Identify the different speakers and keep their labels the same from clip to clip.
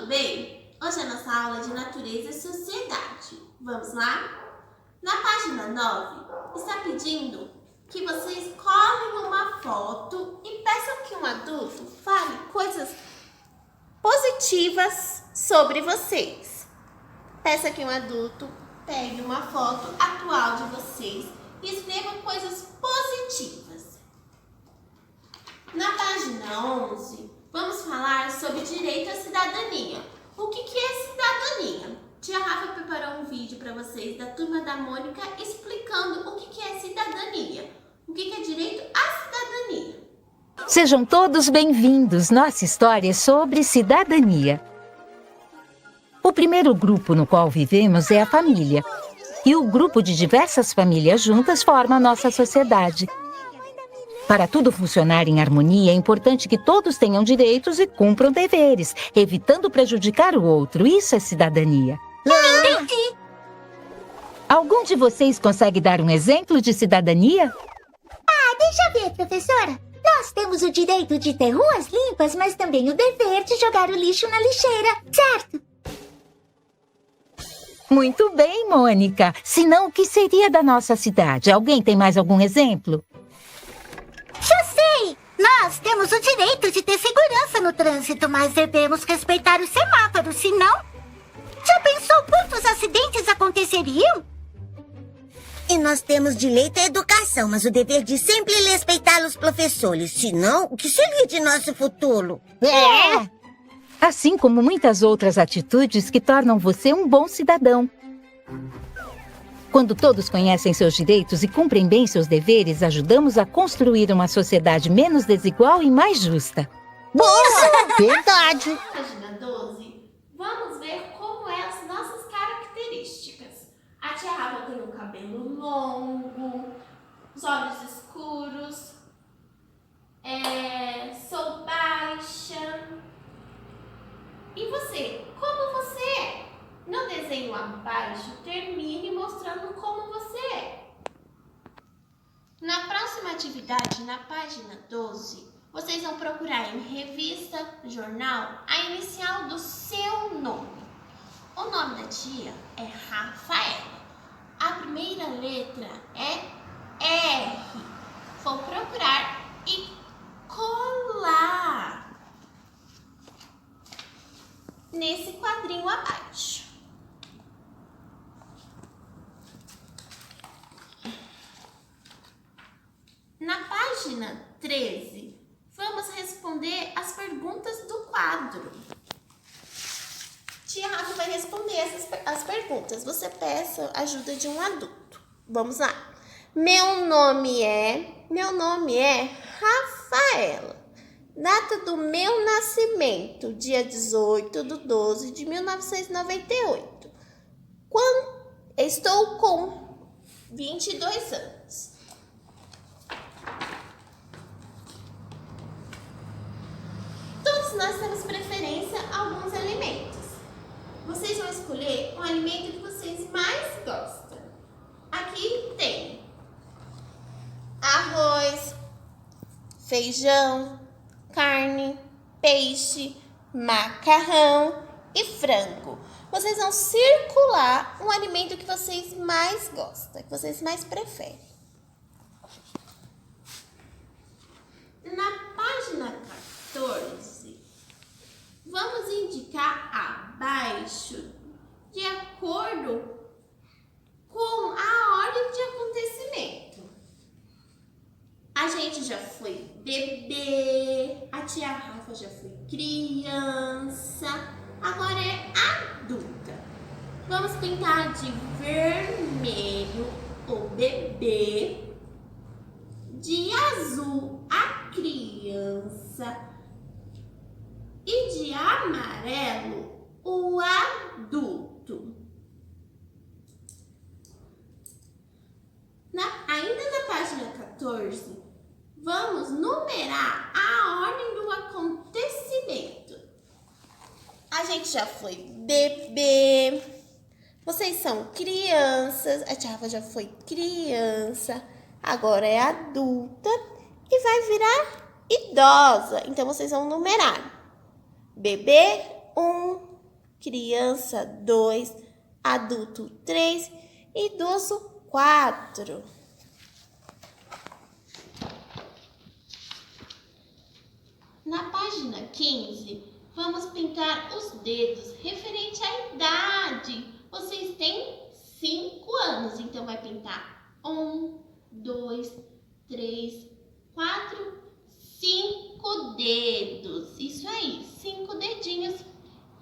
Speaker 1: tudo bem? Hoje é a nossa aula de Natureza e Sociedade. Vamos lá? Na página 9, está pedindo que vocês colhem uma foto e peçam que um adulto fale coisas positivas sobre vocês. Peça que um adulto pegue uma foto atual de vocês e escreva coisas positivas. Na página 11, vamos falar sobre direito à cidadania. O que é cidadania? Tia Rafa preparou um vídeo para vocês da Turma da Mônica explicando o que é cidadania. O que é direito à cidadania.
Speaker 2: Sejam todos bem-vindos. Nossa história é sobre cidadania. O primeiro grupo no qual vivemos é a família. E o grupo de diversas famílias juntas forma a nossa sociedade. Para tudo funcionar em harmonia, é importante que todos tenham direitos e cumpram deveres, evitando prejudicar o outro. Isso é cidadania.
Speaker 3: Entendi!
Speaker 2: Algum de vocês consegue dar um exemplo de cidadania?
Speaker 3: Deixa eu ver, professora. Nós temos o direito de ter ruas limpas, mas também o dever de jogar o lixo na lixeira, certo?
Speaker 2: Muito bem, Mônica. Senão, o que seria da nossa cidade? Alguém tem mais algum exemplo?
Speaker 3: Já sei! Nós temos o direito de ter segurança no trânsito, mas devemos respeitar os semáforos, senão... Já pensou quantos acidentes aconteceriam?
Speaker 4: E nós temos direito à educação, mas o dever de sempre respeitar os professores. Senão, o que seria de nosso futuro?
Speaker 2: Assim como muitas outras atitudes que tornam você um bom cidadão. Quando todos conhecem seus direitos e cumprem bem seus deveres, ajudamos a construir uma sociedade menos desigual e mais justa.
Speaker 4: Boa! Verdade!
Speaker 1: Página 12, vamos ver como é as nossas características. A tia Rafa tem um cabelo longo, os olhos escuros, sou baixa. E você? Como você é? No desenho abaixo, termine mostrando como você é. Na próxima atividade, na página 12, vocês vão procurar em revista, jornal, a inicial do seu nome. O nome da tia é Rafaela. A primeira letra é R. Vou procurar e colar nesse quadrinho abaixo. Na página 13, vamos responder as perguntas do quadro. Tia Rafa vai responder as perguntas. Você peça a ajuda de um adulto. Vamos lá. Meu nome é Rafaela. Data do meu nascimento, dia 18/12/1998. Estou com 22 anos. Todos nós temos preferência a alguns alimentos. Vocês vão escolher um alimento que vocês mais gostam. Aqui tem arroz, feijão, carne, peixe, macarrão e frango. Vocês vão circular um alimento que vocês mais gostam, que vocês mais preferem. Na página 14, vamos indicar abaixo de acordo com a ordem de acontecimento. A gente já foi bebê, a tia Rafa já foi criança, agora é adulta. Vamos pintar de vermelho o bebê, de azul a criança e de amarelo o adulto. Ainda na página 14, vamos numerar a ordem do acontecimento. A gente já foi bebê, vocês são crianças, a tia Rafa já foi criança, agora é adulta e vai virar idosa. Então, vocês vão numerar. Bebê 1, criança 2, adulto 3, idoso 4. Na página 15, vamos pintar os dedos referente à idade. Vocês têm 5 anos, então vai pintar 1, 2, 3, 4, 5 dedos. Isso aí, 5 dedinhos.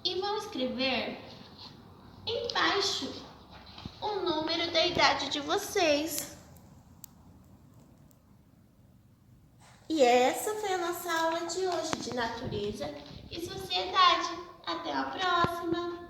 Speaker 1: E vão escrever embaixo o número da idade de vocês. E essa foi a nossa aula de hoje de natureza e sociedade. Até a próxima!